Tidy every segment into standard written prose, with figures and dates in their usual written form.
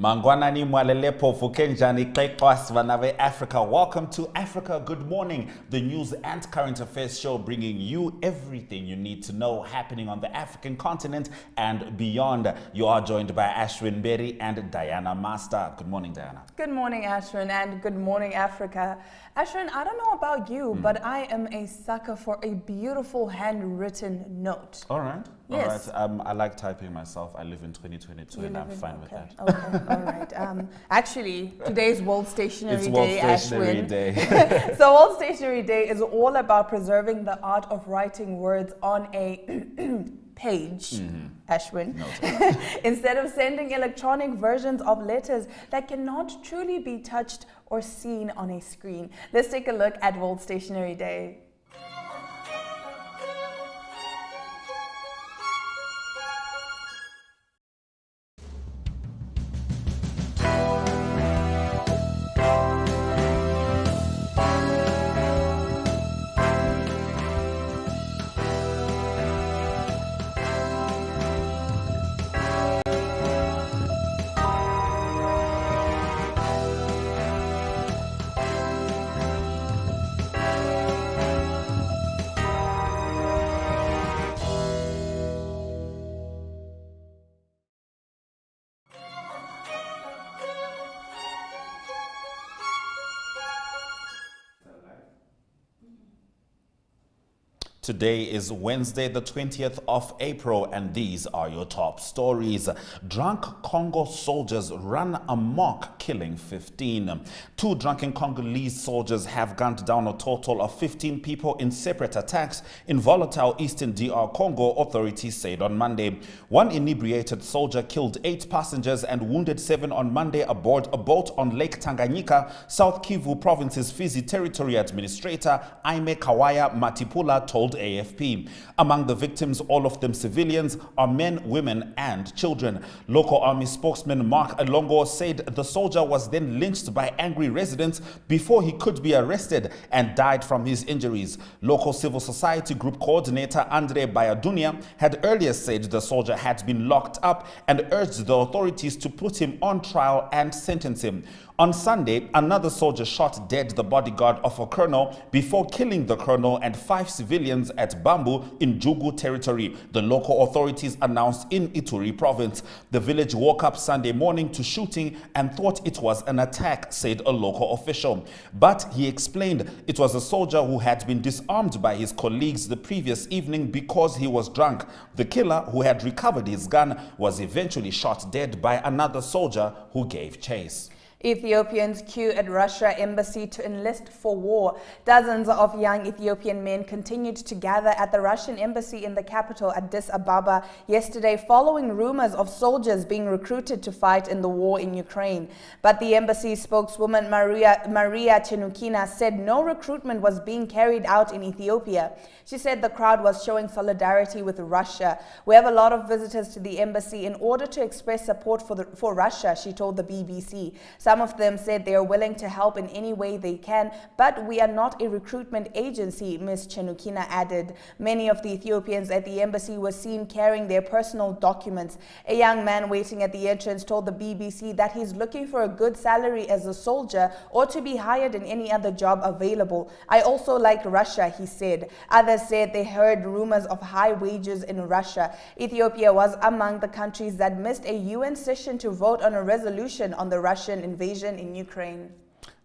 Mangwanani mwalelepo fukenjani kekwas vanawe Africa. Welcome to Africa Good Morning, the news and current affairs show bringing you everything you need to know happening on the African continent and beyond. You are joined by Ashwin Berry and Diana Master. Good morning, Diana. Good morning, Ashwin, and good morning, Africa. Ashwin, I don't know about you, but I am a sucker for a beautiful handwritten note. All right. Yes. All right. I like typing myself. I live in 2022 and I'm fine with that. Okay, all right. Actually, today's World Stationery It's Day, World Stationery Ashwin. Day. So World Stationery Day is all about preserving the art of writing words on a page, Ashwin, instead of sending electronic versions of letters that cannot truly be touched or seen on a screen. Let's take a look at World Stationery Day. Today is Wednesday, the 20th of April, and these are your top stories. Drunk Congo soldiers run amok, killing 15. 2 drunken Congolese soldiers have gunned down a total of 15 people in separate attacks in volatile eastern DR Congo, authorities said on Monday. 1 inebriated soldier killed 8 passengers and wounded 7 on Monday aboard a boat on Lake Tanganyika, South Kivu Province's Fizi Territory Administrator Aime Kawaya Matipula told AFP. Among the victims, all of them civilians, are men, women, and children. Local army spokesman Mark Alongo said the soldier was then lynched by angry residents before he could be arrested and died from his injuries. Local civil society group coordinator Andre Bayadunia had earlier said the soldier had been locked up and urged the authorities to put him on trial and sentence him. On Sunday, another soldier shot dead the bodyguard of a colonel before killing the colonel and 5 civilians at Bambu in Jugu territory, the local authorities announced in Ituri province. The village woke up Sunday morning to shooting and thought it was an attack, said a local official. But he explained it was a soldier who had been disarmed by his colleagues the previous evening because he was drunk. The killer, who had recovered his gun, was eventually shot dead by another soldier who gave chase. Ethiopians queue at Russia embassy to enlist for war. Dozens of young Ethiopian men continued to gather at the Russian embassy in the capital, Addis Ababa, yesterday following rumors of soldiers being recruited to fight in the war in Ukraine. But the embassy spokeswoman Maria Chenukina said no recruitment was being carried out in Ethiopia. She said the crowd was showing solidarity with Russia. We have a lot of visitors to the embassy in order to express support for Russia, she told the BBC. Some of them said they are willing to help in any way they can, but we are not a recruitment agency, Ms. Chenukina added. Many of the Ethiopians at the embassy were seen carrying their personal documents. A young man waiting at the entrance told the BBC that he's looking for a good salary as a soldier or to be hired in any other job available. I also like Russia, he said. Others said they heard rumors of high wages in Russia. Ethiopia was among the countries that missed a UN session to vote on a resolution on the Russian invasion in Ukraine.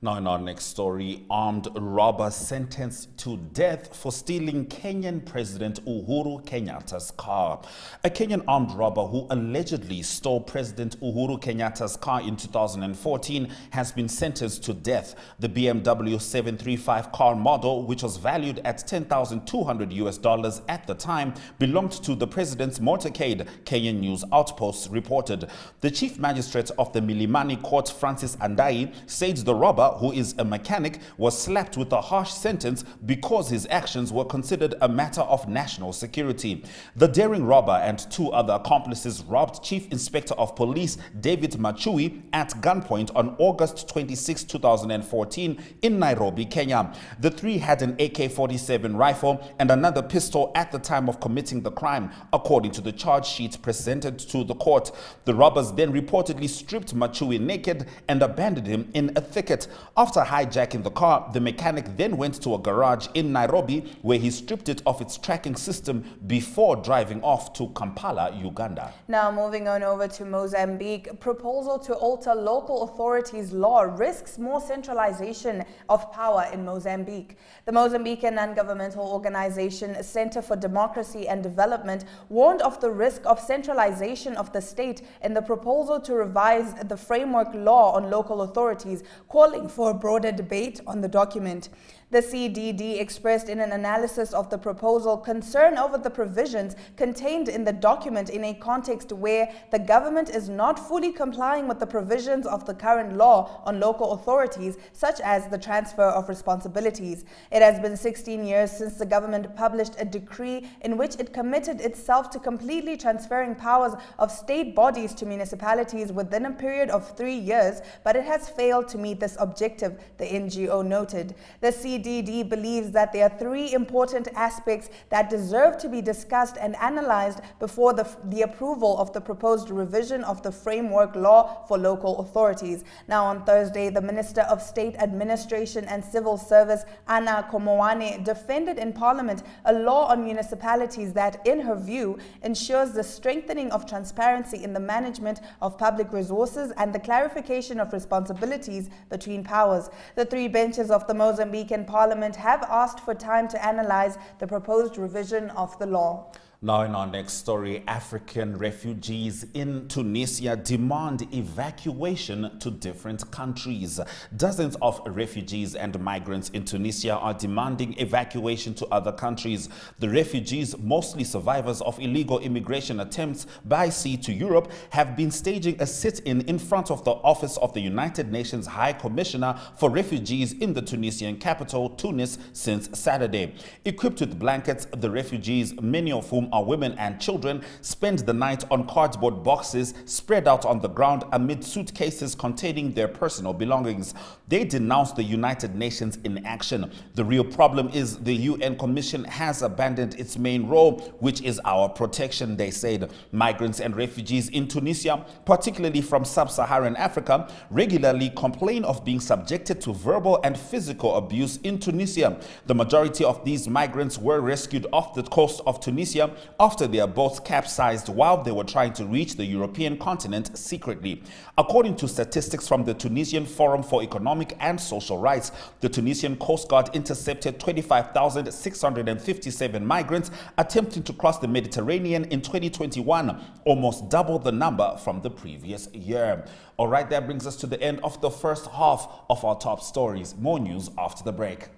Now in our next story, armed robber sentenced to death for stealing Kenyan President Uhuru Kenyatta's car. A Kenyan armed robber who allegedly stole President Uhuru Kenyatta's car in 2014 has been sentenced to death. The BMW 735 car model, which was valued at $10,200 at the time, belonged to the president's motorcade, Kenyan News Outpost reported. The chief magistrate of the Milimani court, Francis Andai, said the robber, who is a mechanic, was slapped with a harsh sentence because his actions were considered a matter of national security. The daring robber and 2 other accomplices robbed Chief Inspector of Police David Machui at gunpoint on August 26, 2014 in Nairobi, Kenya. The 3 had an AK-47 rifle and another pistol at the time of committing the crime, according to the charge sheet presented to the court. The robbers then reportedly stripped Machui naked and abandoned him in a thicket. After hijacking the car, the mechanic then went to a garage in Nairobi where he stripped it of its tracking system before driving off to Kampala, Uganda. Now moving on over to Mozambique, proposal to alter local authorities' law risks more centralization of power in Mozambique. The Mozambican non-governmental organization Center for Democracy and Development warned of the risk of centralization of the state in the proposal to revise the framework law on local authorities, calling for a broader debate on the document. The CDD expressed in an analysis of the proposal concern over the provisions contained in the document in a context where the government is not fully complying with the provisions of the current law on local authorities, such as the transfer of responsibilities. It has been 16 years since the government published a decree in which it committed itself to completely transferring powers of state bodies to municipalities within a period of 3 years, but it has failed to meet this objective, the NGO noted. The CDD believes that there are 3 important aspects that deserve to be discussed and analyzed before the approval of the proposed revision of the framework law for local authorities. Now on Thursday, the Minister of State Administration and Civil Service, Anna Komowane, defended in Parliament a law on municipalities that, in her view, ensures the strengthening of transparency in the management of public resources and the clarification of responsibilities between powers. The 3 benches of the Mozambican Parliament have asked for time to analyze the proposed revision of the law. Now in our next story, African refugees in Tunisia demand evacuation to different countries. Dozens of refugees and migrants in Tunisia are demanding evacuation to other countries. The refugees, mostly survivors of illegal immigration attempts by sea to Europe, have been staging a sit-in in front of the office of the United Nations High Commissioner for Refugees in the Tunisian capital, Tunis, since Saturday. Equipped with blankets, the refugees, many of whom are women and children, spend the night on cardboard boxes spread out on the ground amid suitcases containing their personal belongings. They denounce the United Nations inaction. The real problem is the UN Commission has abandoned its main role, which is our protection, they said. Migrants and refugees in Tunisia, particularly from sub-Saharan Africa, regularly complain of being subjected to verbal and physical abuse in Tunisia. The majority of these migrants were rescued off the coast of Tunisia after their boats capsized while they were trying to reach the European continent secretly. According to statistics from the Tunisian Forum for Economic and Social Rights, the Tunisian Coast Guard intercepted 25,657 migrants attempting to cross the Mediterranean in 2021, almost double the number from the previous year. All right, that brings us to the end of the first half of our top stories. More news after the break.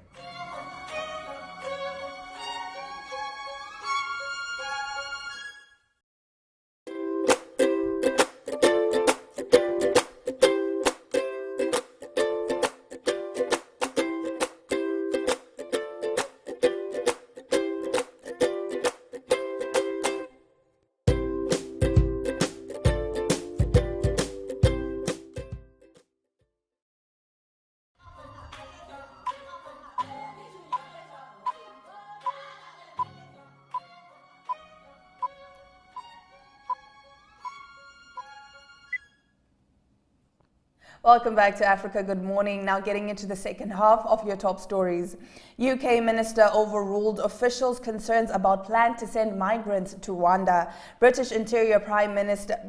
Welcome back to Africa Good Morning. Now getting into the second half of your top stories. UK Minister overruled officials' concerns about plan to send migrants to Rwanda. British Interior Minister,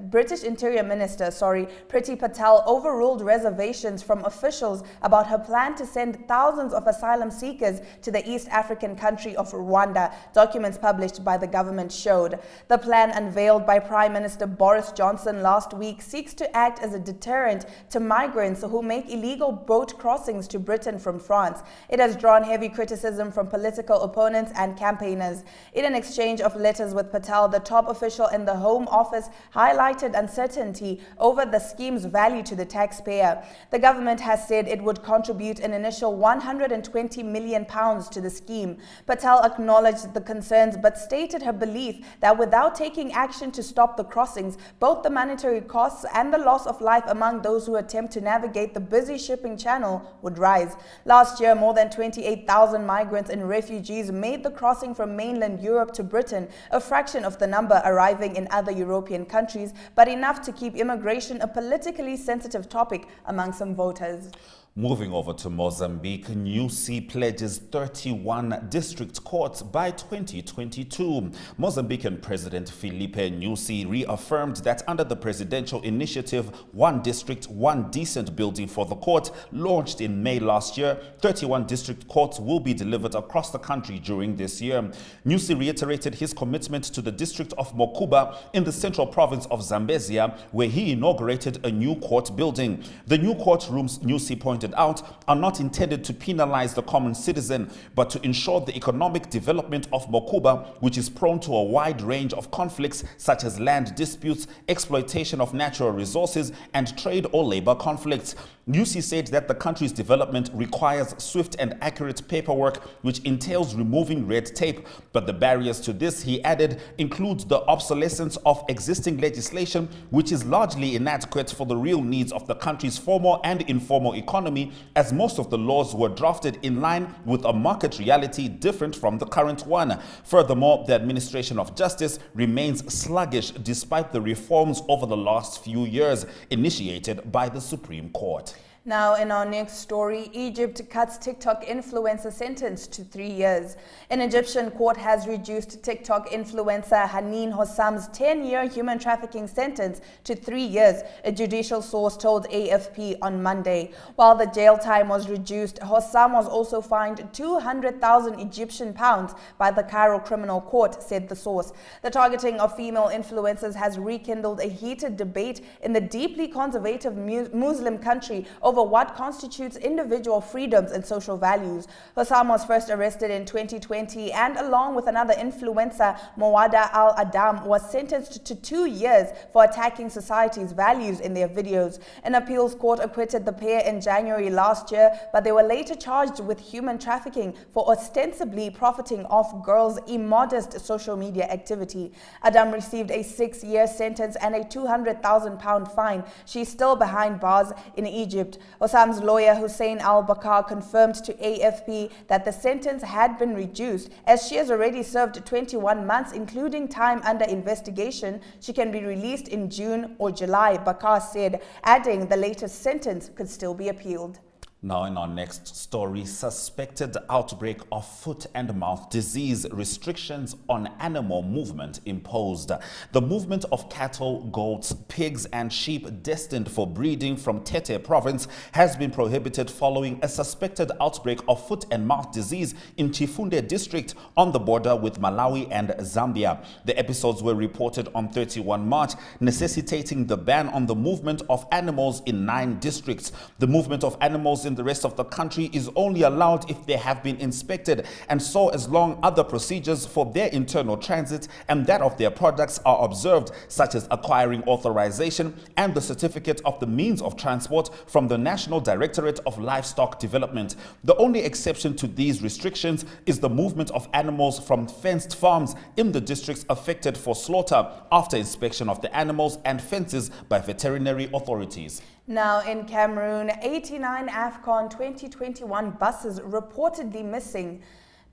Priti Patel overruled reservations from officials about her plan to send thousands of asylum seekers to the East African country of Rwanda, documents published by the government showed. The plan unveiled by Prime Minister Boris Johnson last week seeks to act as a deterrent to migrants who make illegal boat crossings to Britain from France. It has drawn heavy criticism from political opponents and campaigners. In an exchange of letters with Patel, the top official in the Home Office highlighted uncertainty over the scheme's value to the taxpayer. The government has said it would contribute an initial £120 million to the scheme. Patel acknowledged the concerns but stated her belief that without taking action to stop the crossings, both the monetary costs and the loss of life among those who attempt to navigate the busy shipping channel would rise. Last year, more than 28,000 migrants and refugees made the crossing from mainland Europe to Britain, a fraction of the number arriving in other European countries, but enough to keep immigration a politically sensitive topic among some voters. Moving over to Mozambique, Nyusi pledges 31 district courts by 2022. Mozambican President Filipe Nyusi reaffirmed that under the presidential initiative, One District, One Decent Building for the Court, launched in May last year, 31 district courts will be delivered across the country during this year. Nyusi reiterated his commitment to the district of Mokuba in the central province of Zambezia, where he inaugurated a new court building. The new courtrooms, Nyusi pointed out, are not intended to penalize the common citizen, but to ensure the economic development of Mokuba, which is prone to a wide range of conflicts such as land disputes, exploitation of natural resources, and trade or labor conflicts. Nyusi said that the country's development requires swift and accurate paperwork, which entails removing red tape. But the barriers to this, he added, include the obsolescence of existing legislation, which is largely inadequate for the real needs of the country's formal and informal economy, as most of the laws were drafted in line with a market reality different from the current one. Furthermore, the administration of justice remains sluggish despite the reforms over the last few years initiated by the Supreme Court. Now, in our next story, Egypt cuts TikTok influencer sentence to 3 years. An Egyptian court has reduced TikTok influencer Haneen Hossam's 10-year human trafficking sentence to 3 years, a judicial source told AFP on Monday. While the jail time was reduced, Hossam was also fined 200,000 Egyptian pounds by the Cairo Criminal Court, said the source. The targeting of female influencers has rekindled a heated debate in the deeply conservative Muslim country over what constitutes individual freedoms and social values. Hossam was first arrested in 2020 and, along with another influencer, Mawada Al-Adam, was sentenced to 2 years for attacking society's values in their videos. An appeals court acquitted the pair in January last year, but they were later charged with human trafficking for ostensibly profiting off girls' immodest social media activity. Adam received a 6-year sentence and a £200,000 fine. She's still behind bars in Egypt. Hossam's lawyer Hussein Al-Bakar confirmed to AFP that the sentence had been reduced as she has already served 21 months, including time under investigation. She can be released in June or July, Bakar said, adding the latest sentence could still be appealed. Now in our next story, suspected outbreak of foot and mouth disease, restrictions on animal movement imposed. The movement of cattle, goats, pigs and sheep destined for breeding from Tete province has been prohibited following a suspected outbreak of foot and mouth disease in Chifunde district on the border with Malawi and Zambia. The episodes were reported on 31 March, necessitating the ban on the movement of animals in 9 districts. The movement of animals in the rest of the country is only allowed if they have been inspected, and so as long other procedures for their internal transit and that of their products are observed, such as acquiring authorization and the certificate of the means of transport from the National Directorate of Livestock Development. The only exception to these restrictions is the movement of animals from fenced farms in the districts affected for slaughter after inspection of the animals and fences by veterinary authorities. Now in Cameroon, 89 AFCON 2021 buses reportedly missing.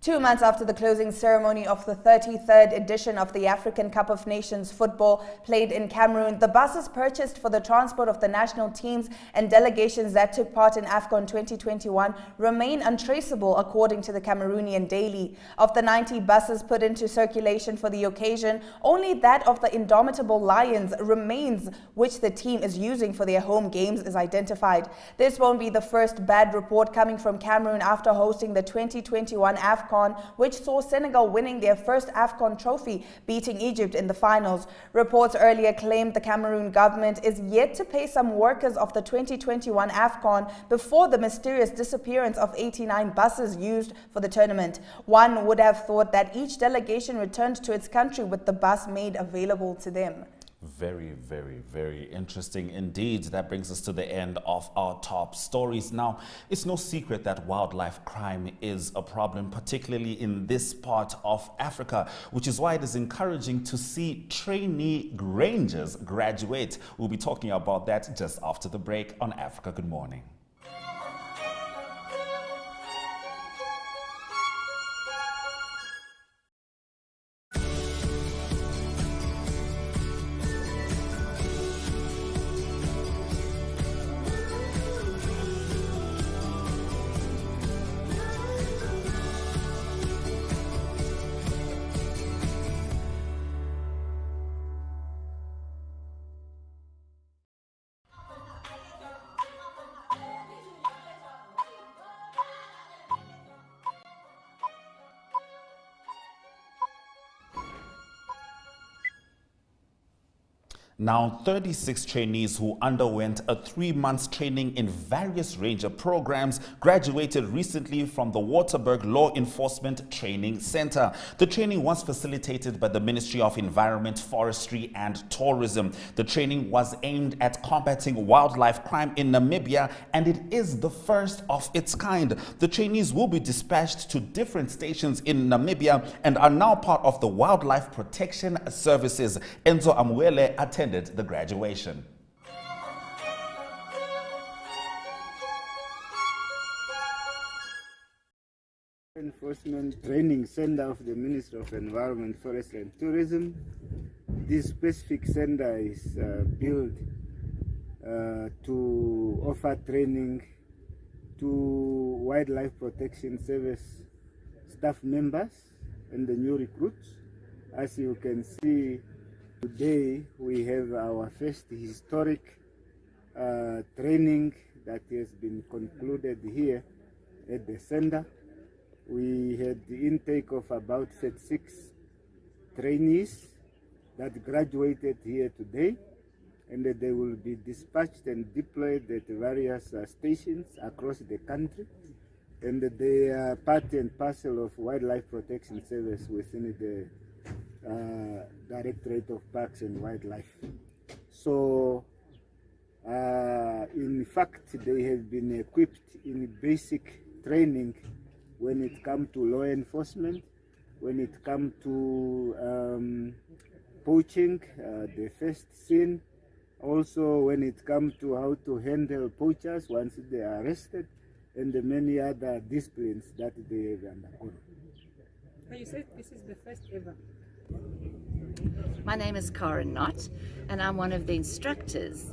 2 months after the closing ceremony of the 33rd edition of the African Cup of Nations football played in Cameroon, the buses purchased for the transport of the national teams and delegations that took part in AFCON 2021 remain untraceable, according to the Cameroonian Daily. Of the 90 buses put into circulation for the occasion, only that of the Indomitable Lions remains, which the team is using for their home games, is identified. This won't be the first bad report coming from Cameroon after hosting the 2021 AFCON AFCON, which saw Senegal winning their first AFCON trophy, beating Egypt in the finals. Reports earlier claimed the Cameroon government is yet to pay some workers of the 2021 AFCON before the mysterious disappearance of 89 buses used for the tournament. One would have thought that each delegation returned to its country with the bus made available to them. Very, very, very interesting indeed. That brings us to the end of our top stories. Now, it's no secret that wildlife crime is a problem, particularly in this part of Africa, which is why it is encouraging to see trainee rangers graduate. We'll be talking about that just after the break on Africa Good Morning. Now, 36 trainees who underwent a 3-month training in various ranger programs graduated recently from the Waterberg Law Enforcement Training Center. The training was facilitated by the Ministry of Environment, Forestry and Tourism. The training was aimed at combating wildlife crime in Namibia, and it is the first of its kind. The trainees will be dispatched to different stations in Namibia and are now part of the Wildlife Protection Services. Enzo Amwele attended the graduation. Enforcement Training Center of the Ministry of Environment, Forestry and Tourism. This specific center is built to offer training to Wildlife Protection Service staff members and the new recruits. As you can see, today we have our first historic training that has been concluded here at the center. We had the intake of about 36 trainees that graduated here today, and they will be dispatched and deployed at various stations across the country, and they are part and parcel of Wildlife Protection Service within the Directorate of Parks and Wildlife. So in fact, they have been equipped in basic training when it comes to law enforcement, when it comes to poaching, the first scene, also when it comes to how to handle poachers once they are arrested, and the many other disciplines that they have undergone. You said this is the first ever. My name is Karen Knott, and I'm one of the instructors.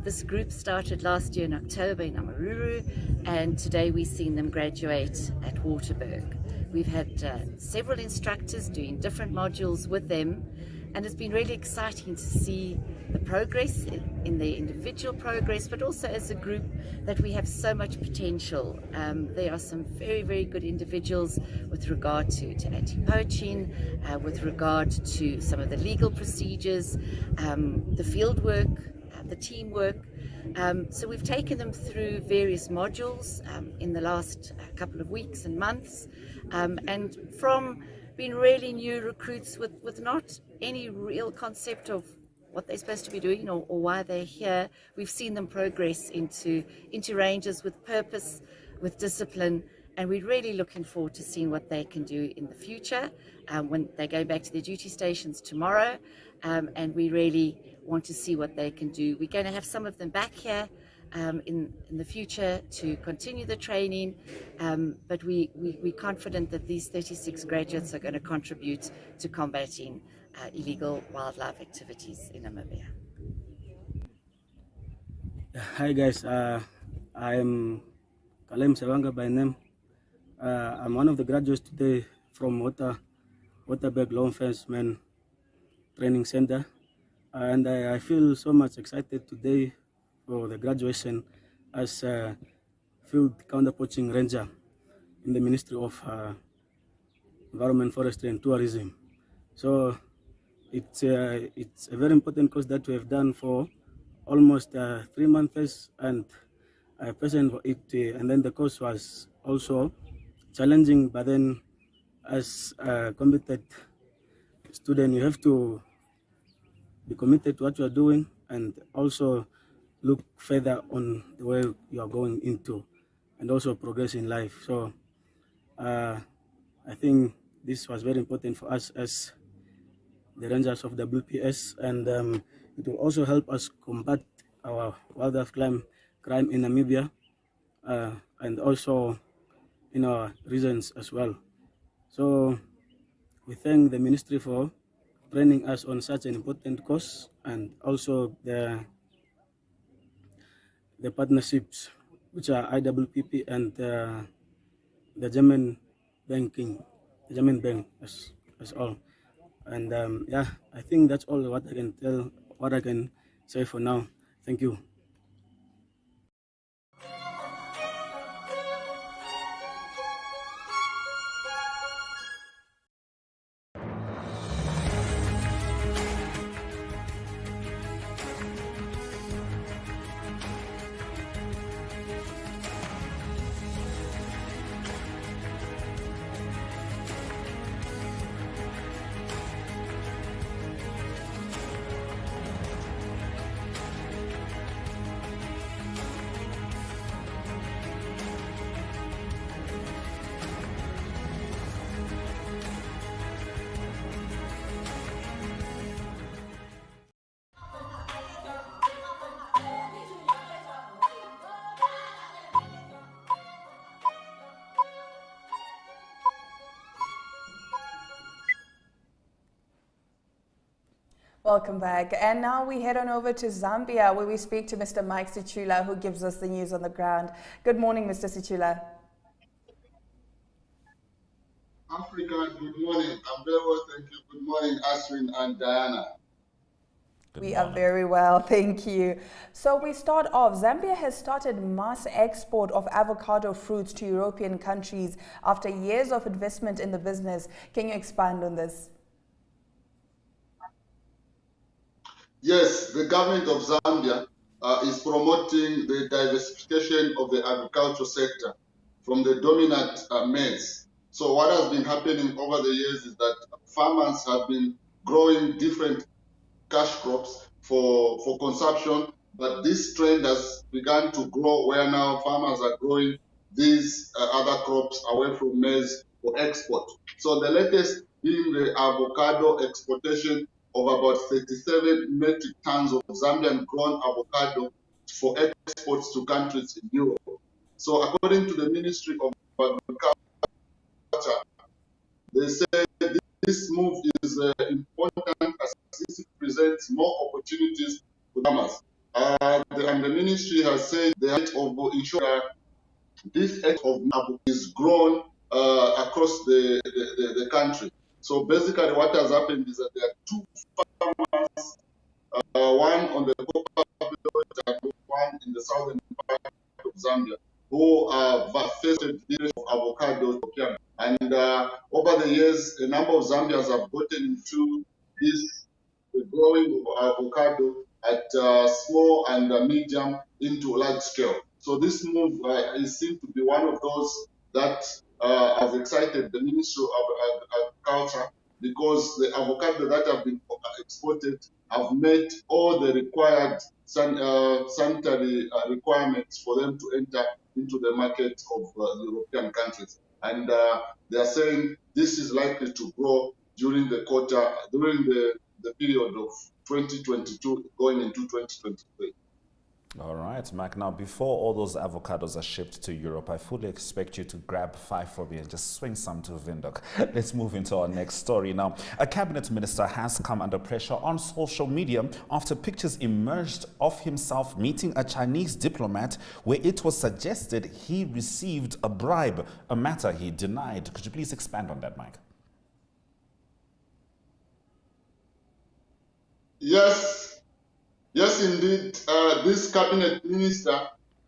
This group started last year in October in Amaruru, and today we've seen them graduate at Waterberg. We've had several instructors doing different modules with them, and it's been really exciting to see the progress in their individual progress, but also as a group that we have so much potential. There are some very, very good individuals with regard to anti-poaching, with regard to some of the legal procedures, the field work, the teamwork. So we've taken them through various modules in the last couple of weeks and months, and from being really new recruits with not any real concept of what they're supposed to be doing or why they're here, we've seen them progress into rangers with purpose, with discipline, and we're really looking forward to seeing what they can do in the future when they go back to their duty stations tomorrow, and we really want to see what they can do. We're going to have some of them back here in the future to continue the training, but we're confident that these 36 graduates are going to contribute to combating illegal wildlife activities in Namibia. Hi guys, I am Kalem Sewanga by name. I'm one of the graduates today from Waterberg Law Enforcement Training Center, and I feel so much excited today for the graduation as a field counter-poaching ranger in the Ministry of environment, forestry, and tourism. So it's a very important course that we have done for almost 3 months, and I present for it. And then the course was also challenging, but then as a committed student, you have to be committed to what you are doing and also look further on the way you are going into and also progress in life. So I think this was very important for us as the Rangers of WPS, and it will also help us combat our wildlife crime in Namibia and also in our regions as well. So we thank the ministry for training us on such an important course, and also the partnerships which are IWPP and the German bank as all. And yeah, I think that's all what I can say for now. Thank you. Welcome back. And now we head on over to Zambia, where we speak to Mr. Mike Sichula, who gives us the news on the ground. Good morning, Mr. Sichula. Africa, good morning. I'm very well, thank you. Good morning, Aswin and Diana. We are very well, thank you. So we start off, Zambia has started mass export of avocado fruits to European countries after years of investment in the business. Can you expand on this? Yes, the government of Zambia is promoting the diversification of the agricultural sector from the dominant maize. So what has been happening over the years is that farmers have been growing different cash crops for consumption, but this trend has begun to grow where now farmers are growing these other crops away from maize for export. So the latest being the avocado exportation of about 37 metric tons of Zambian grown avocado for exports to countries in Europe. So according to the Ministry of Agriculture, they say this move is important as this presents more opportunities for farmers. And the ministry has said the height of ensuring this edge of avocado is grown across the country. So basically what has happened is that there are two farmers, one on the Copper Belt and one in the southern part of Zambia, who have faced the of avocado. And over the years, a number of Zambians have gotten into this growing of avocado at small and medium into large scale. So this move is seen to be one of those that has excited the Ministry of Agriculture, because the avocado that have been exported have met all the required sanitary requirements for them to enter into the market of European countries. And they are saying this is likely to grow during the period of 2022 going into 2023. All right, Mike. Now, before all those avocados are shipped to Europe, I fully expect you to grab 5 for me and just swing some to Windhoek. Let's move into our next story now. A cabinet minister has come under pressure on social media after pictures emerged of himself meeting a Chinese diplomat where it was suggested he received a bribe, a matter he denied. Could you please expand on that, Mike? Yes, indeed. This cabinet minister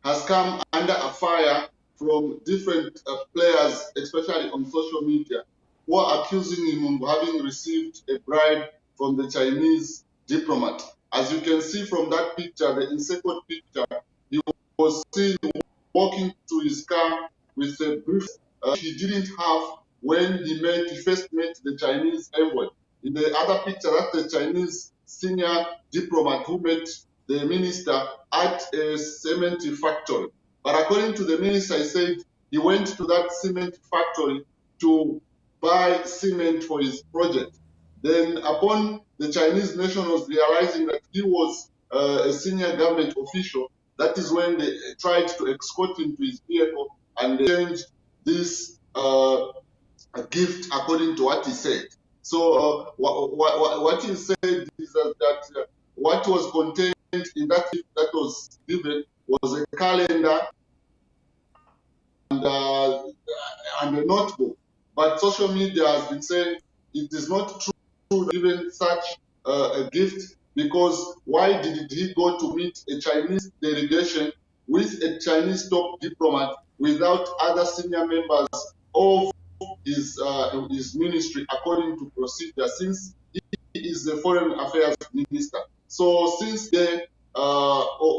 has come under a fire from different players, especially on social media. were accusing him of having received a bribe from the Chinese diplomat. As you can see from that picture, the second picture, he was seen walking to his car with a brief he didn't have when he first met the Chinese envoy. In the other picture, that's the Chinese senior diplomat who met the minister at a cement factory. But according to the minister, he said he went to that cement factory to buy cement for his project. Then upon the Chinese nationals realizing that he was a senior government official, that is when they tried to escort him to his vehicle and they changed this gift according to what he said. So what he said is that what was contained in that gift that was given was a calendar and a notebook. But social media has been saying it is not true given such a gift, because why did he go to meet a Chinese delegation with a Chinese top diplomat without other senior members of his ministry according to procedure, since he is the foreign affairs minister? So since then,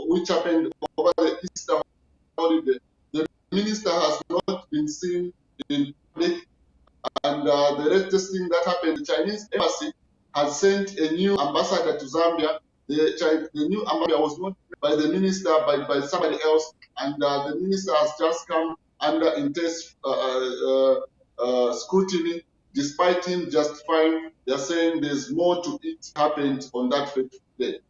which happened over the Easter holiday, the minister has not been seen in public. And the latest thing that happened, the Chinese embassy has sent a new ambassador to Zambia. The new ambassador was not by the minister, but by somebody else. And the minister has just come under intense scrutiny, despite him justifying. They're saying there's more to it happened on that fateful day.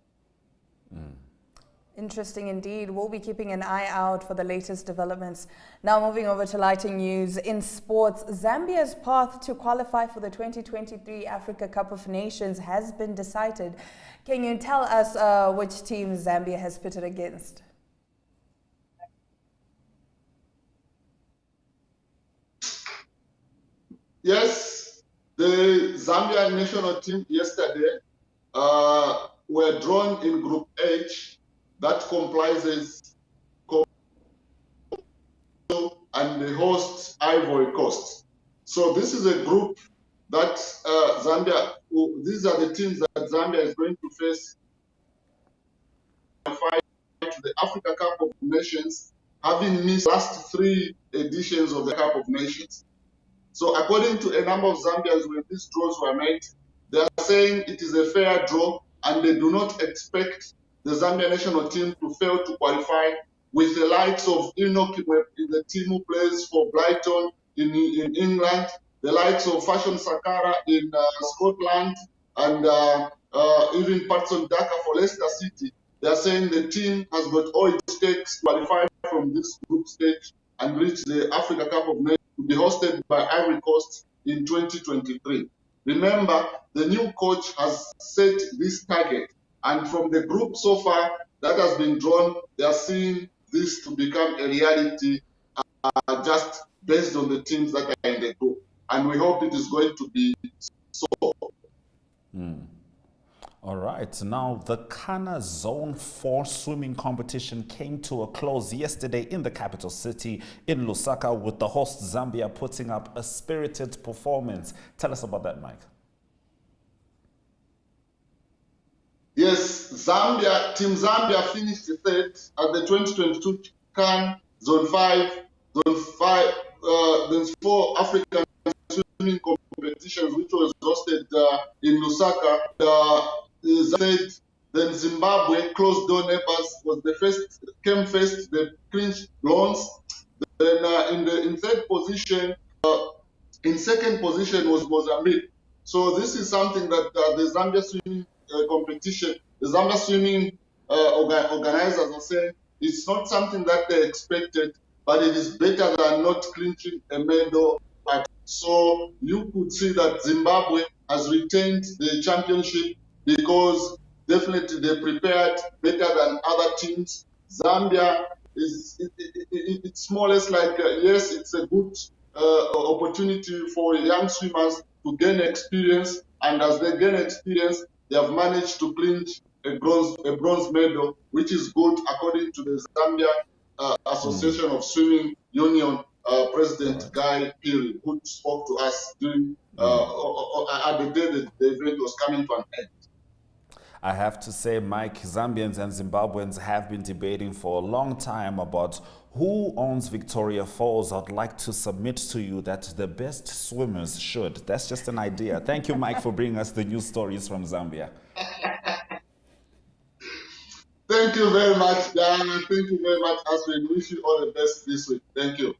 Interesting indeed. We'll be keeping an eye out for the latest developments. Now moving over to lighting news. In sports, Zambia's path to qualify for the 2023 Africa Cup of Nations has been decided. Can you tell us which teams Zambia has pitted against? Yes, the Zambia national team yesterday were drawn in Group H. That comprises and the host Ivory Coast. So this is a group that these are the teams that Zambia is going to face to the Africa Cup of Nations, having missed last 3 editions of the Cup of Nations. So according to a number of Zambians, when these draws were made, they are saying it is a fair draw and they do not expect the Zambia national team to fail to qualify, with the likes of Enoch in the team who plays for Brighton in England, the likes of Fashion Sakara in Scotland, and even Patson Daka for Leicester City. They are saying the team has got all it takes to qualify from this group stage and reach the Africa Cup of Nations to be hosted by Ivory Coast in 2023. Remember, the new coach has set this target. And from the group so far that has been drawn, they are seeing this to become a reality just based on the teams that are in the group. And we hope it is going to be so. All right, now the Kana Zone 4 swimming competition came to a close yesterday in the capital city in Lusaka, with the host Zambia putting up a spirited performance. Tell us about that, Mike. Yes, Team Zambia finished third at the 2022 CAN Zone 5, there's 4 African swimming competitions, which was hosted in Lusaka. Then Zimbabwe, close door neighbors, was the first, came first. They clinched bronze. Then in third position, in second position was Mozambique. So this is something that the Zambia swimming competition, the Zambia swimming organizers are saying it's not something that they expected, but it is better than not clinching a medal. So you could see that Zimbabwe has retained the championship because definitely they prepared better than other teams. Zambia it's more or less like yes, it's a good opportunity for young swimmers to gain experience, and as they gain experience, they have managed to clinch a bronze medal, which is good according to the Zambia Association of Swimming Union President Guy Piri, who spoke to us during at the day the event was coming to an end. I have to say, Mike, Zambians and Zimbabweans have been debating for a long time about who owns Victoria Falls. I'd like to submit to you that the best swimmers should. That's just an idea. Thank you, Mike, for bringing us the news stories from Zambia. Thank you very much, Dan. Thank you very much, Ashley. Wish you all the best this week. Thank you.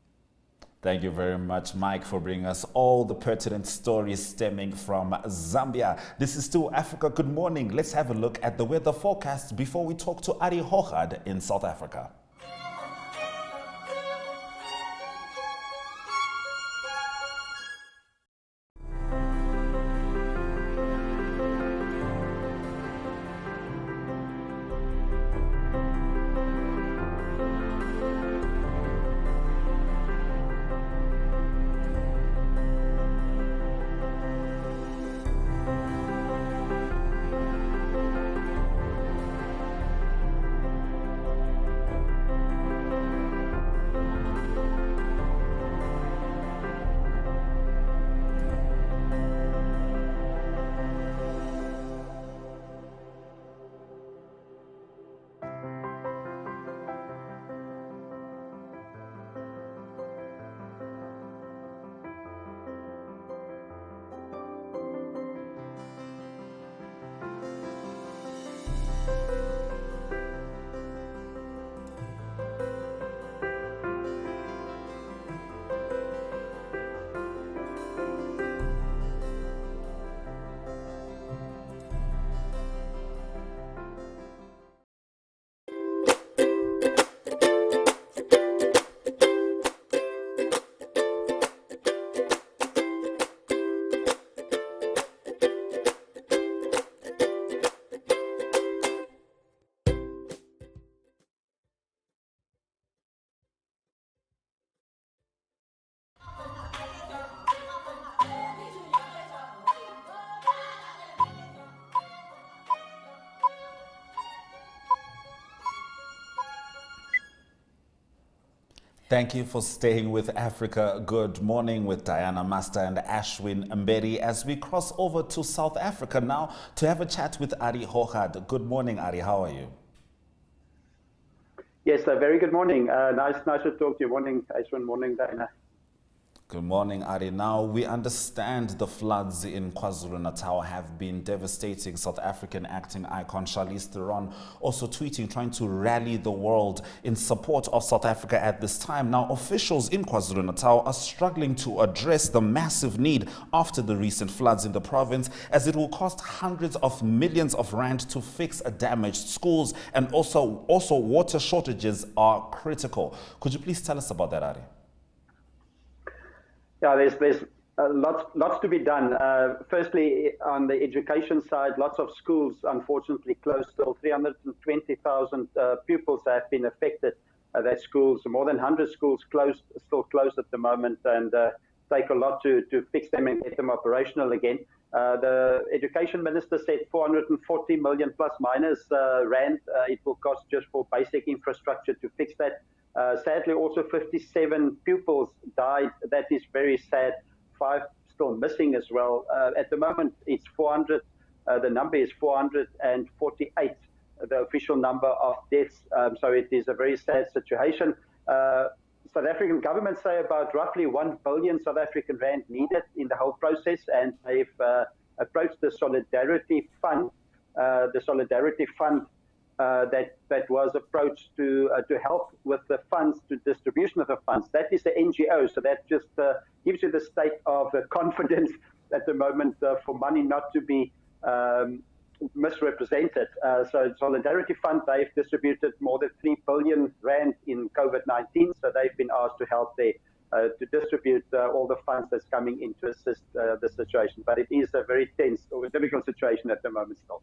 Thank you very much, Mike, for bringing us all the pertinent stories stemming from Zambia. This is still Africa. Good morning. Let's have a look at the weather forecast before we talk to Ari Hochad in South Africa. Thank you for staying with Africa Good Morning with Diana Master and Ashwin Mberi as we cross over to South Africa now to have a chat with Ari Hochad. Good morning, Ari. How are you? Yes, very good morning. Nice to talk to you. Morning, Ashwin. Morning, Diana. Good morning, Ari. Now, we understand the floods in KwaZulu-Natal have been devastating. South African acting icon Charlize Theron also tweeting, trying to rally the world in support of South Africa at this time. Now, officials in KwaZulu-Natal are struggling to address the massive need after the recent floods in the province, as it will cost hundreds of millions of rand to fix damaged schools, and also water shortages are critical. Could you please tell us about that, Ari? Yeah, there's lots to be done. Firstly, on the education side, lots of schools unfortunately closed. Still 320,000 pupils have been affected. That schools, more than 100 schools still closed at the moment, and take a lot to fix them and get them operational again. The education minister said 440 million plus minus rand it will cost just for basic infrastructure to fix that. Sadly, also 57 pupils died. That is very sad. 5 still missing as well. At the moment, it's 400. The number is 448, the official number of deaths. So it is a very sad situation. South African government say about roughly 1 billion South African rand needed in the whole process, and they've approached the Solidarity Fund. The Solidarity Fund that was approached to help with the funds, to distribution of the funds. That is the NGO, so that just gives you the state of confidence at the moment for money not to be misrepresented. So Solidarity Fund, they've distributed more than 3 billion rand in COVID-19, so they've been asked to help there to distribute all the funds that's coming in to assist the situation. But it is a very tense or difficult situation at the moment still.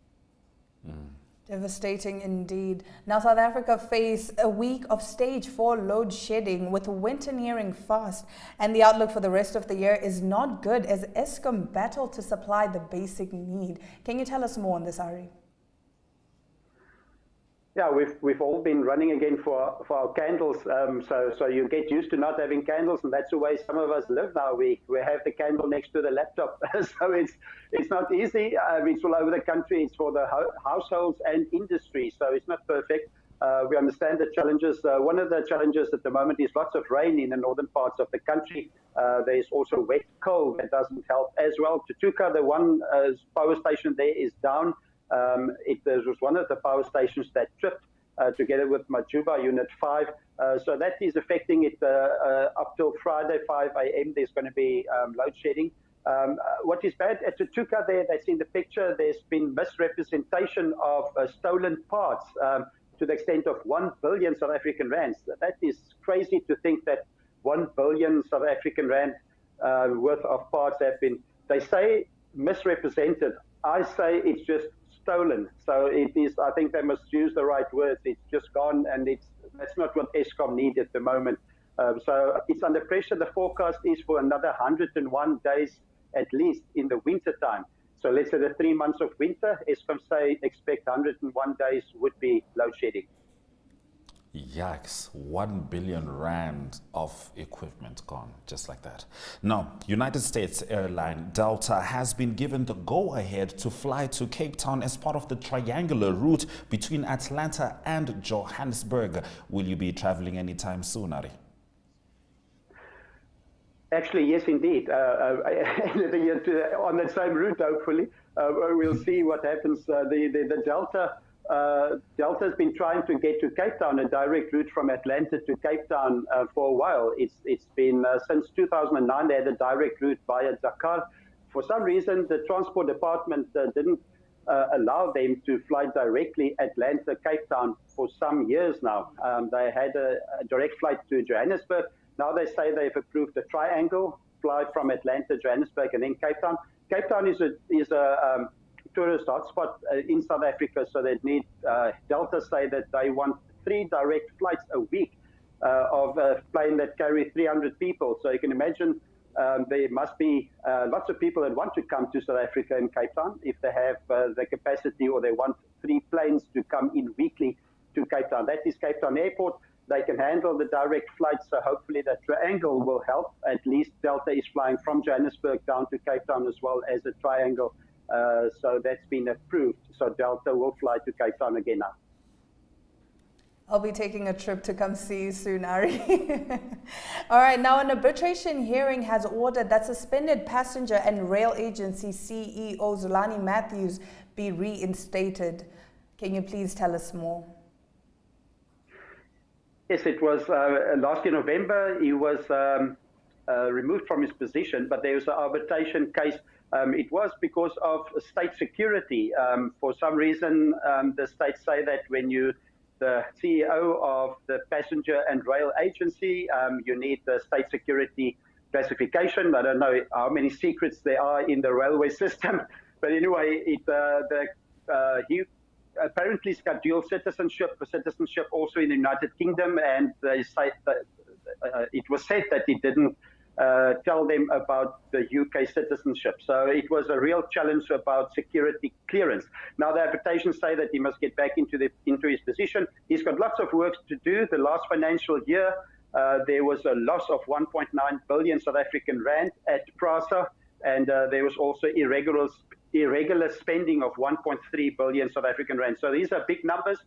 Devastating indeed. Now, South Africa face a week of stage 4 load shedding with winter nearing fast, and the outlook for the rest of the year is not good as Eskom battle to supply the basic need. Can you tell us more on this, Ari? Yeah, we've all been running again for our candles. So you get used to not having candles, and that's the way some of us live now. We have the candle next to the laptop, so it's not easy. It's all over the country. It's for the households and industry, so it's not perfect. We understand the challenges. One of the challenges at the moment is lots of rain in the northern parts of the country. There's also wet cold that doesn't help as well. Tutuka, the one power station there, is down. It was one of the power stations that tripped together with Majuba Unit 5. So that is affecting it up till Friday, 5 a.m. There's going to be load shedding. What is bad at Tutuka there, that's in the picture, there's been misrepresentation of stolen parts to the extent of 1 billion South African rands. That is crazy to think that 1 billion South African rand worth of parts have been, they say, misrepresented. I say it's just stolen. So it is, I think they must use the right words. It's just gone, and that's not what Eskom needs at the moment. So it's under pressure. The forecast is for another 101 days at least in the winter time. So let's say the 3 months of winter, Eskom say expect 101 days would be load shedding. Yikes, 1 billion rand of equipment gone, just like that. Now, United States airline Delta has been given the go-ahead to fly to Cape Town as part of the triangular route between Atlanta and Johannesburg. Will you be traveling anytime soon, Ari? Actually, yes, indeed. On that same route, hopefully. We'll see what happens. The Delta's been trying to get to Cape Town, a direct route from Atlanta to Cape Town for a while. It's been since 2009 they had a direct route via Dakar. For some reason, the Transport Department didn't allow them to fly directly Atlanta, Cape Town for some years now. They had a direct flight to Johannesburg. Now they say they've approved a triangle fly from Atlanta, Johannesburg, and then Cape Town. Cape Town is a tourist hotspot in South Africa, so they need, Delta say that they want 3 direct flights a week of a plane that carry 300 people. So you can imagine there must be lots of people that want to come to South Africa and Cape Town if they have the capacity, or they want 3 planes to come in weekly to Cape Town. That is Cape Town Airport. They can handle the direct flights, so hopefully that triangle will help. At least Delta is flying from Johannesburg down to Cape Town as well as a triangle. So that's been approved. So Delta will fly to Cape Town again now. I'll be taking a trip to come see you soon, Ari. All right, now an arbitration hearing has ordered that suspended passenger and rail agency CEO Zulani Matthews be reinstated. Can you please tell us more? Yes, it was last year November. He was removed from his position, but there was an arbitration case. It was because of state security. For some reason, the states say that when you, the CEO of the passenger and rail agency, you need the state security classification. I don't know how many secrets there are in the railway system, but anyway, he apparently he's got dual citizenship also in the United Kingdom, and they say that it was said that he didn't tell them about the UK citizenship. So it was a real challenge about security clearance. Now the arbitration say that he must get back into his position. He's got lots of work to do. The last financial year, there was a loss of 1.9 billion South African rand at PRASA, and there was also irregular spending of 1.3 billion South African rand. So these are big numbers.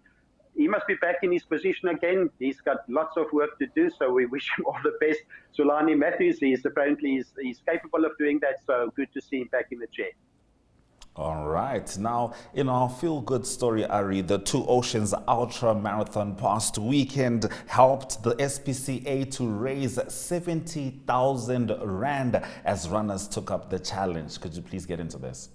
He must be back in his position again. He's got lots of work to do, so we wish him all the best. Zulani Matthews, he's capable of doing that, so good to see him back in the chair. All right. Now, in our feel-good story, Ari, the Two Oceans Ultra Marathon past weekend helped the SPCA to raise 70,000 rand as runners took up the challenge. Could you please get into this?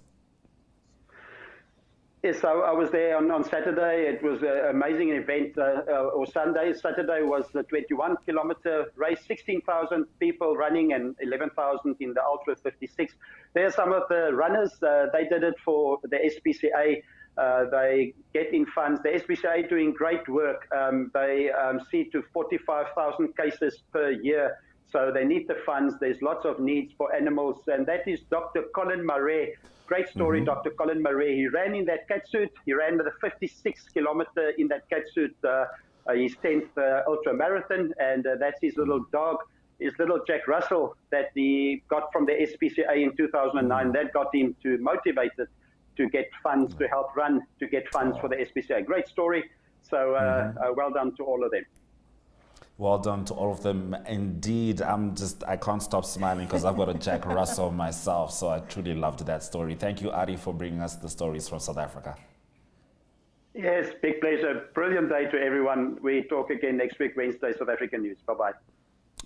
Yes, I was there on Saturday. It was an amazing event, or Sunday. Saturday was the 21-kilometer race, 16,000 people running and 11,000 in the Ultra 56. There are some of the runners. They did it for the SPCA. They get in funds. The SPCA doing great work. They see to 45,000 cases per year. So they need the funds. There's lots of needs for animals. And that is Dr. Colin Murray. Great story, Dr. Colin Murray. He ran in that catsuit. He ran the 56-kilometer in that catsuit, his 10th ultra marathon. And that's his little dog, his little Jack Russell that he got from the SPCA in 2009. That got him motivated to get funds to help run, to get funds for the SPCA. Great story. So well done to all of them. Well done to all of them. Indeed, I can't stop smiling because I've got a Jack Russell myself. So I truly loved that story. Thank you, Ari, for bringing us the stories from South Africa. Yes, big pleasure. Brilliant day to everyone. We talk again next week, Wednesday, South African News. Bye-bye.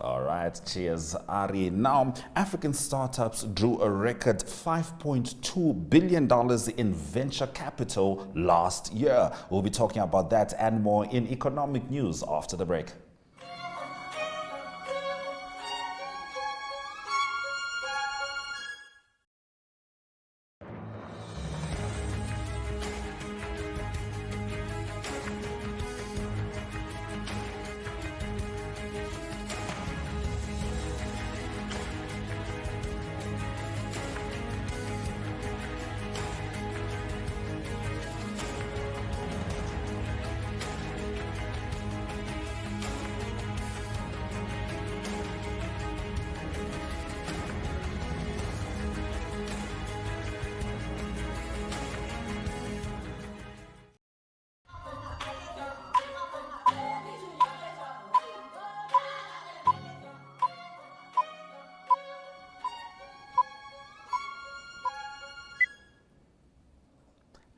All right, cheers, Ari. Now, African startups drew a record $5.2 billion in venture capital last year. We'll be talking about that and more in economic news after the break.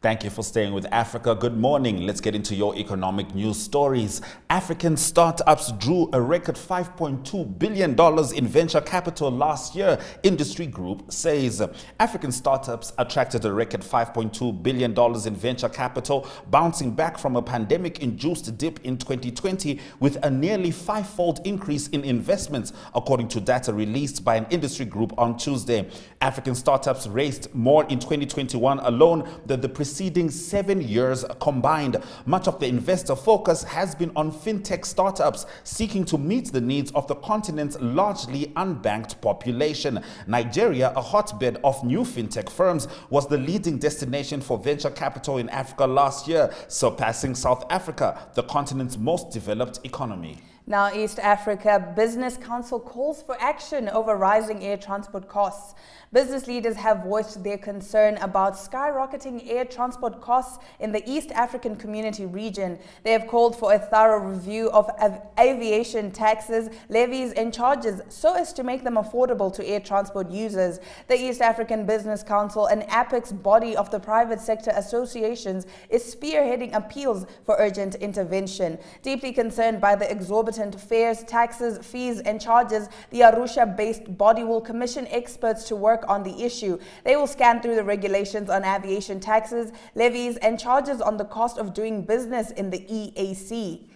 Thank you for staying with Africa. Good morning. Let's get into your economic news stories. African startups drew a record $5.2 billion in venture capital last year, industry group says. African startups attracted a record $5.2 billion in venture capital, bouncing back from a pandemic-induced dip in 2020 with a nearly five-fold increase in investments, according to data released by an industry group on Tuesday. African startups raised more in 2021 alone than the preceding 7 years combined. Much of the investor focus has been on fintech startups seeking to meet the needs of the continent's largely unbanked population. Nigeria, a hotbed of new fintech firms, was the leading destination for venture capital in Africa last year, surpassing South Africa, the continent's most developed economy. Now, East Africa Business Council calls for action over rising air transport costs. Business leaders have voiced their concern about skyrocketing air transport costs in the East African Community region. They have called for a thorough review of aviation taxes, levies and charges so as to make them affordable to air transport users. The East African Business Council, an apex body of the private sector associations, is spearheading appeals for urgent intervention. Deeply concerned by the exorbitant fares, taxes, fees and charges, the Arusha-based body will commission experts to work on the issue. They will scan through the regulations on aviation taxes, levies and charges on the cost of doing business in the EAC.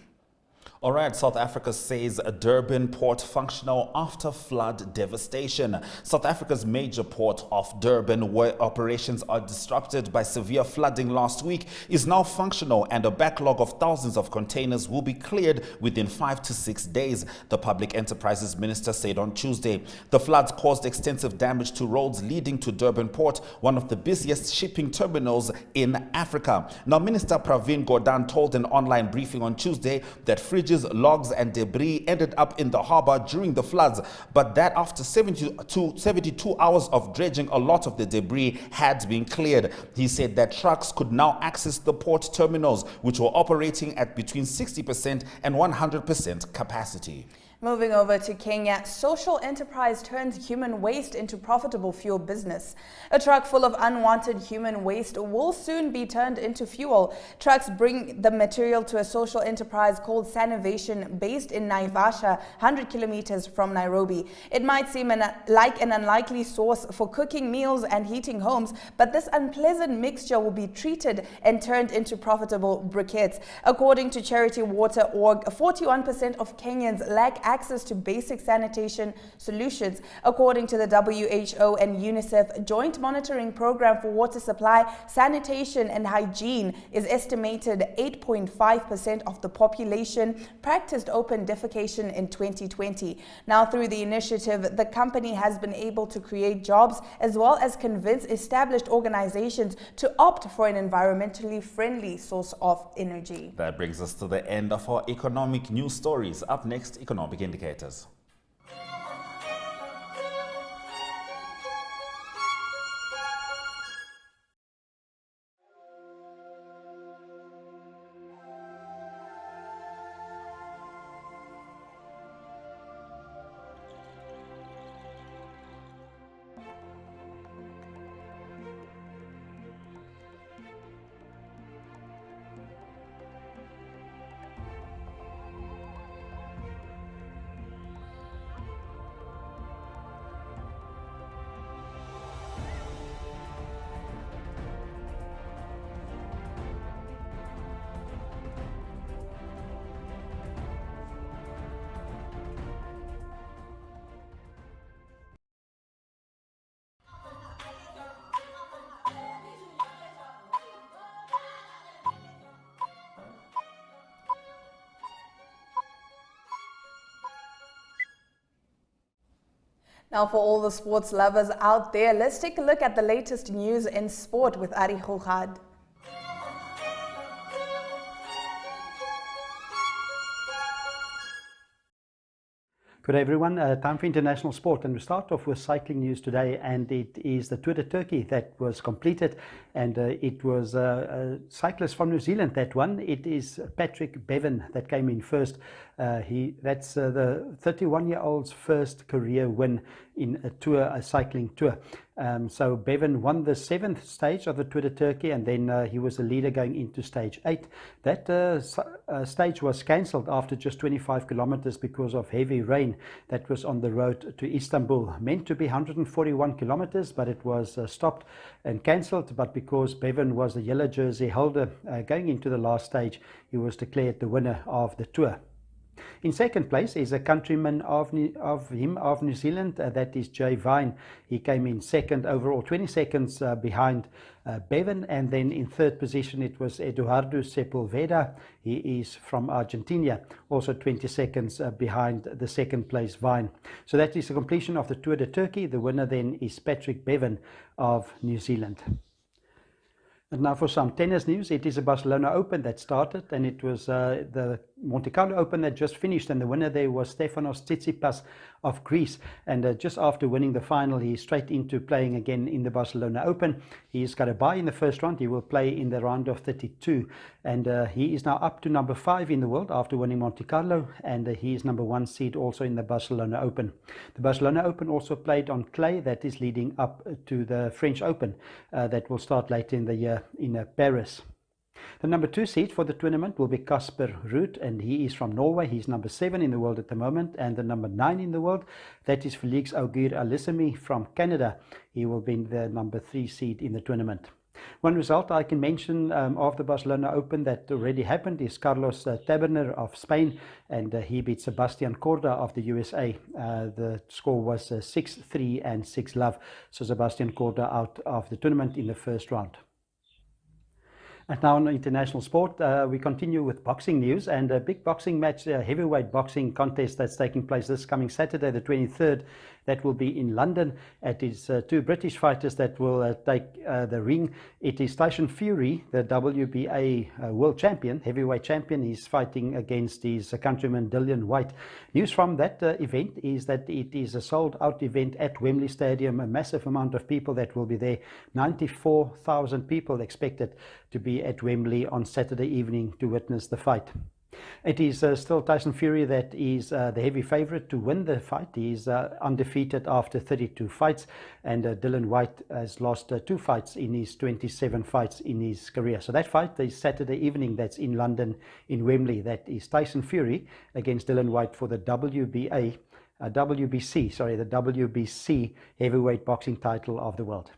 All right, South Africa says Durban port functional after flood devastation. South Africa's major port of Durban, where operations are disrupted by severe flooding last week, is now functional and a backlog of thousands of containers will be cleared within 5 to 6 days, the Public Enterprises Minister said on Tuesday. The floods caused extensive damage to roads leading to Durban port, one of the busiest shipping terminals in Africa. Now, Minister Pravin Gordhan told an online briefing on Tuesday that fridges, logs and debris ended up in the harbor during the floods, but that after 72 hours of dredging, a lot of the debris had been cleared. He said that trucks could now access the port terminals, which were operating at between 60% and 100% capacity. Moving over to Kenya, social enterprise turns human waste into profitable fuel business. A truck full of unwanted human waste will soon be turned into fuel. Trucks bring the material to a social enterprise called Sanivation, based in Naivasha, 100 kilometers from Nairobi. It might seem like an unlikely source for cooking meals and heating homes, but this unpleasant mixture will be treated and turned into profitable briquettes. According to Charity Water Org, 41% of Kenyans lack access to basic sanitation solutions. According to the WHO and UNICEF Joint Monitoring Program for Water Supply, Sanitation and Hygiene is estimated 8.5% of the population practiced open defecation in 2020. Now, through the initiative, the company has been able to create jobs as well as convince established organizations to opt for an environmentally friendly source of energy. That brings us to the end of our economic news stories. Up next, economic indicators. Now, for all the sports lovers out there, let's take a look at the latest news in sport with Ari Gogad. Good day everyone, time for international sport, and we start off with cycling news today, and it is the Tour de Turkey that was completed, and it was a cyclist from New Zealand that won. It is Patrick Bevan that came in first. That's the 31-year-old's first career win in a cycling tour. So Bevan won the 7th stage of the Tour de Turkey, and then he was the leader going into stage 8. That stage was cancelled after just 25 kilometers because of heavy rain that was on the road to Istanbul. Meant to be 141 kilometers, but it was stopped and cancelled. But because Bevan was the yellow jersey holder going into the last stage, he was declared the winner of the tour. In second place is a countryman of New Zealand, that is Jay Vine. He came in second overall, 20 seconds behind Bevan, and then in third position it was Eduardo Sepulveda. He is from Argentina, also 20 seconds behind the second place Vine. So that is the completion of the Tour de Turkey. The winner then is Patrick Bevan of New Zealand. And now for some tennis news. It is a Barcelona Open that started, and it was the Monte Carlo Open that just finished, and the winner there was Stefanos Tsitsipas of Greece. And just after winning the final, he's straight into playing again in the Barcelona Open. He's got a bye in the first round. He will play in the round of 32, and he is now up to number 5 in the world after winning Monte Carlo, and he is number 1 seed also in the Barcelona Open. The Barcelona Open also played on clay that is leading up to the French Open that will start later in the year in Paris. The number 2 seed for the tournament will be Casper Ruud, and he is from Norway. He's number 7 in the world at the moment, and the number 9 in the world, that is Felix Auger-Aliassime from Canada. He will be the number 3 seed in the tournament. One result I can mention of the Barcelona Open that already happened is Carlos Taberner of Spain, and he beat Sebastian Corda of the USA. The score was 6-3 and 6-love, so Sebastian Corda out of the tournament in the first round. And now on international sport, we continue with boxing news, and a big boxing match, a heavyweight boxing contest that's taking place this coming Saturday, the 23rd. That will be in London. It is 2 British fighters that will take the ring. It is Tyson Fury, the WBA world champion, heavyweight champion. He's fighting against his countryman Dillian Whyte. News from that event is that it is a sold-out event at Wembley Stadium. A massive amount of people that will be there. 94,000 people expected to be at Wembley on Saturday evening to witness the fight. It is still Tyson Fury that is the heavy favorite to win the fight. He is undefeated after 32 fights, and Dillian Whyte has lost 2 fights in his 27 fights in his career. So that fight is Saturday evening. That's in London, in Wembley. That is Tyson Fury against Dillian Whyte for the WBC heavyweight boxing title of the world.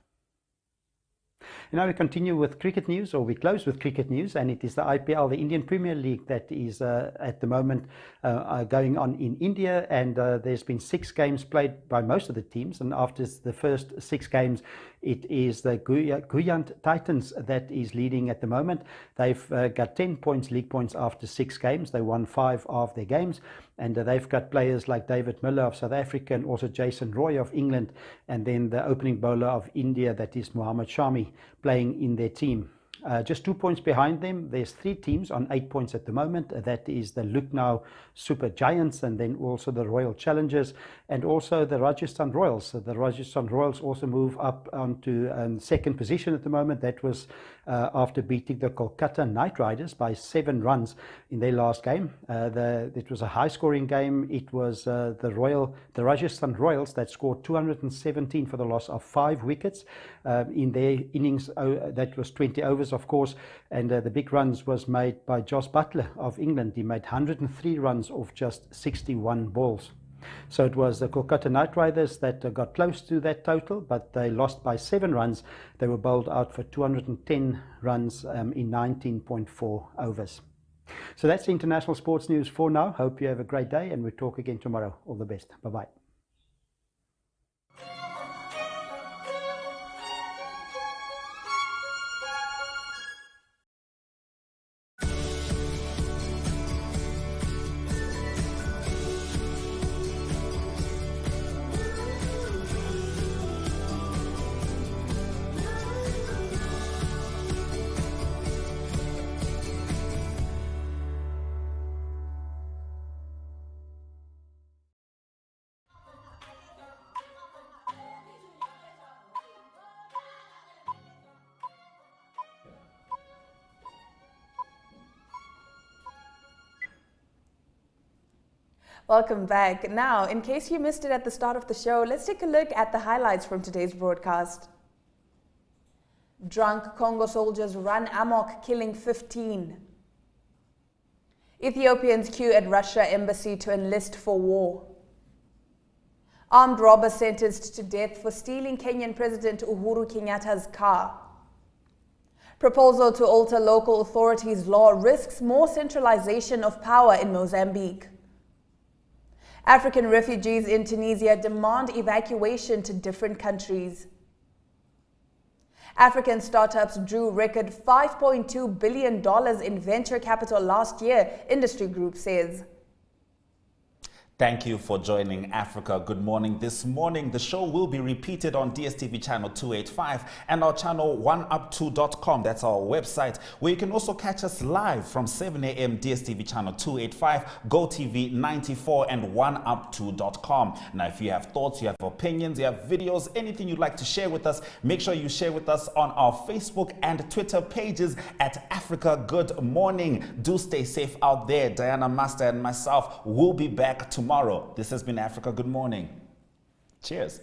And now we continue with cricket news, or we close with cricket news, and it is the IPL, the Indian Premier League, that is at the moment going on in India, and there's been 6 games played by most of the teams, and after the first 6 games, it is the Gujarat Titans that is leading at the moment. They've got 10 points, league points, after 6 games. They won 5 of their games, and they've got players like David Miller of South Africa and also Jason Roy of England, and then the opening bowler of India, that is Mohammad Shami, playing in their team. Just 2 points behind them, there's 3 teams on 8 points at the moment. That is the Lucknow Super Giants, and then also the Royal Challengers, and also the Rajasthan Royals. So the Rajasthan Royals also move up onto 2nd position at the moment. That was after beating the Kolkata Knight Riders by 7 runs in their last game. It was a high-scoring game. It was the Rajasthan Royals that scored 217 for the loss of 5 wickets in their innings. That was 20 overs, of course, and the big runs was made by Joss Buttler of England. He made 103 runs off just 61 balls. So it was the Kolkata Knight Riders that got close to that total, but they lost by 7 runs. They were bowled out for 210 runs in 19.4 overs. So that's the international sports news for now. Hope you have a great day, and we'll talk again tomorrow. All the best. Bye-bye. Welcome back. Now, in case you missed it at the start of the show, let's take a look at the highlights from today's broadcast. Drunk Congo soldiers run amok, killing 15. Ethiopians queue at Russia embassy to enlist for war. Armed robber sentenced to death for stealing Kenyan President Uhuru Kenyatta's car. Proposal to alter local authorities' law risks more centralization of power in Mozambique. African refugees in Tunisia demand evacuation to different countries. African startups drew record $5.2 billion in venture capital last year, industry group says. Thank you for joining Africa Good Morning. This morning, the show will be repeated on DSTV channel 285 and our channel 1up2.com. That's our website, where you can also catch us live from 7 a.m. DSTV channel 285, Gotv 94, and 1up2.com. Now, if you have thoughts, you have opinions, you have videos, anything you'd like to share with us, make sure you share with us on our Facebook and Twitter pages at Africa Good Morning. Do stay safe out there. Diana Master and myself will be back tomorrow. This has been Africa Good Morning. Cheers.